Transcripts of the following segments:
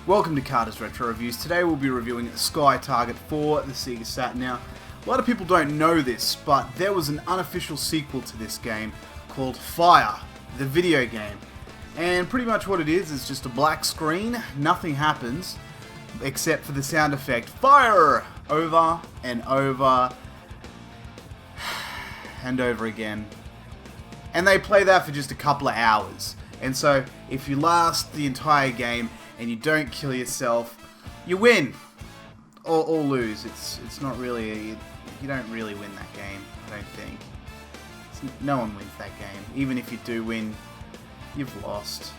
Welcome to Carter's Retro Reviews. Today we'll be reviewing Sky Target for the Sega Saturn. Now, a lot of people don't know this, but there was an unofficial sequel to this game called Fire, the video game. And pretty much what it is just a black screen, nothing happens, except for the sound effect FIRE! Over and over and over again. And they play that for just a couple of hours. And so, if you last the entire game and you don't kill yourself, you win or lose. It's not really you don't really win that game. I don't think no one wins that game. Even if you do win, you've lost.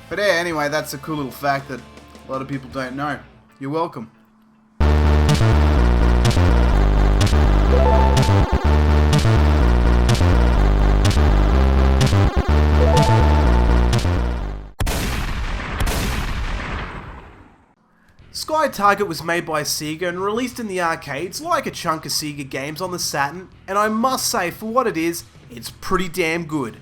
But yeah, anyway, that's a cool little fact that a lot of people don't know. You're welcome. Sky Target was made by Sega and released in the arcades like a chunk of Sega games on the Saturn, and I must say, for what it is, it's pretty damn good.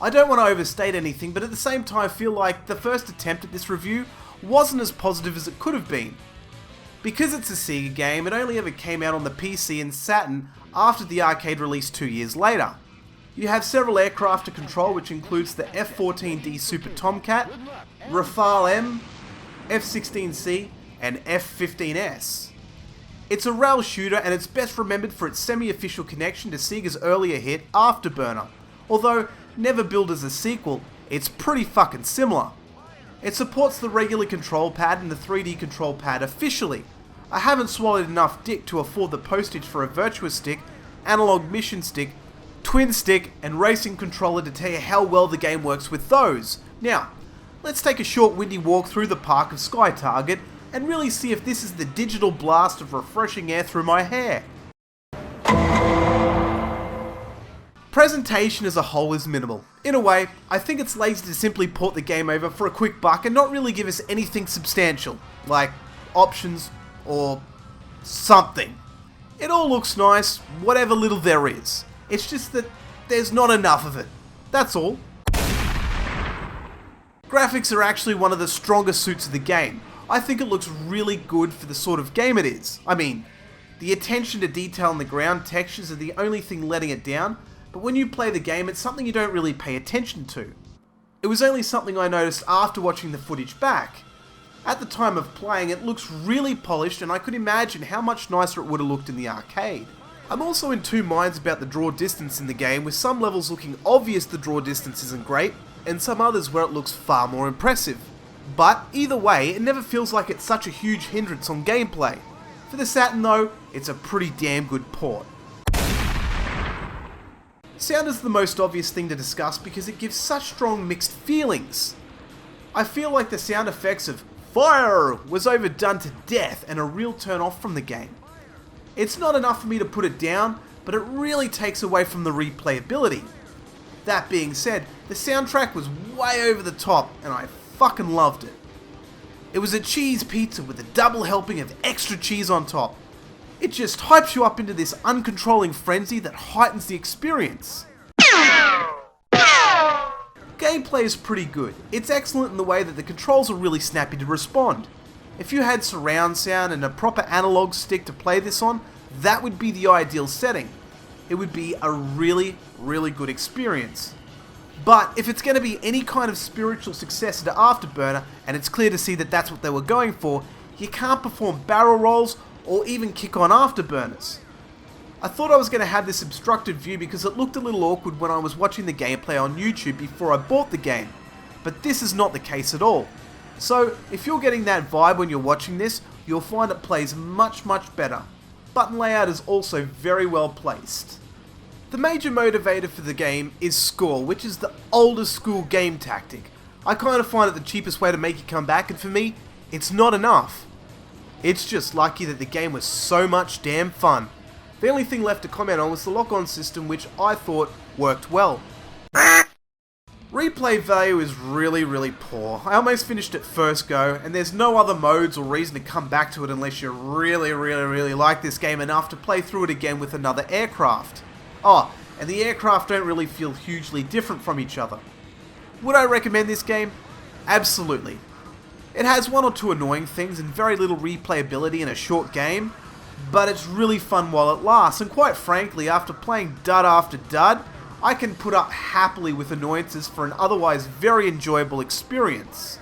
I don't want to overstate anything, but at the same time I feel like the first attempt at this review wasn't as positive as it could have been. Because it's a Sega game, it only ever came out on the PC and Saturn after the arcade release 2 years later. You have several aircraft to control, which includes the F-14D Super Tomcat, Rafale M, F-16C, and F-15S. It's a rail shooter and it's best remembered for its semi-official connection to Sega's earlier hit Afterburner. Although never billed as a sequel, it's pretty fucking similar. It supports the regular control pad and the 3D control pad officially. I haven't swallowed enough dick to afford the postage for a Virtua Stick, analog mission stick, twin stick, and racing controller to tell you how well the game works with those. Now, let's take a short windy walk through the park of Sky Target and really see if this is the digital blast of refreshing air through my hair. Presentation as a whole is minimal. In a way, I think it's lazy to simply port the game over for a quick buck and not really give us anything substantial, like options or something. It all looks nice, whatever little there is. It's just that there's not enough of it. That's all. Graphics are actually one of the strongest suits of the game. I think it looks really good for the sort of game it is. I mean, the attention to detail on the ground textures are the only thing letting it down, but when you play the game, it's something you don't really pay attention to. It was only something I noticed after watching the footage back. At the time of playing, it looks really polished, and I could imagine how much nicer it would have looked in the arcade. I'm also in two minds about the draw distance in the game, with some levels looking obvious the draw distance isn't great, and some others where it looks far more impressive. But either way, it never feels like it's such a huge hindrance on gameplay. For the Saturn though, it's a pretty damn good port. Sound is the most obvious thing to discuss because it gives such strong mixed feelings. I feel like the sound effects of FIRE was overdone to death and a real turn off from the game. It's not enough for me to put it down, but it really takes away from the replayability. That being said, the soundtrack was way over the top and I fucking loved it. It was a cheese pizza with a double helping of extra cheese on top. It just hypes you up into this uncontrolling frenzy that heightens the experience. Gameplay is pretty good. It's excellent in the way that the controls are really snappy to respond. If you had surround sound and a proper analog stick to play this on, that would be the ideal setting. It would be a really, really good experience. But if it's going to be any kind of spiritual successor to Afterburner, and it's clear to see that that's what they were going for, you can't perform barrel rolls or even kick on afterburners. I thought I was going to have this obstructed view because it looked a little awkward when I was watching the gameplay on YouTube before I bought the game, but this is not the case at all. So if you're getting that vibe when you're watching this, you'll find it plays much better. Button layout is also very well placed. The major motivator for the game is score, which is the oldest school game tactic. I kind of find it the cheapest way to make you come back, and for me, it's not enough. It's just lucky that the game was so much damn fun. The only thing left to comment on was the lock-on system, which I thought worked well. Replay value is really poor. I almost finished it first go, and there's no other modes or reason to come back to it unless you really like this game enough to play through it again with another aircraft. Oh, and the aircraft don't really feel hugely different from each other. Would I recommend this game? Absolutely. It has one or two annoying things and very little replayability in a short game, but it's really fun while it lasts, and quite frankly, after playing dud after dud, I can put up happily with annoyances for an otherwise very enjoyable experience.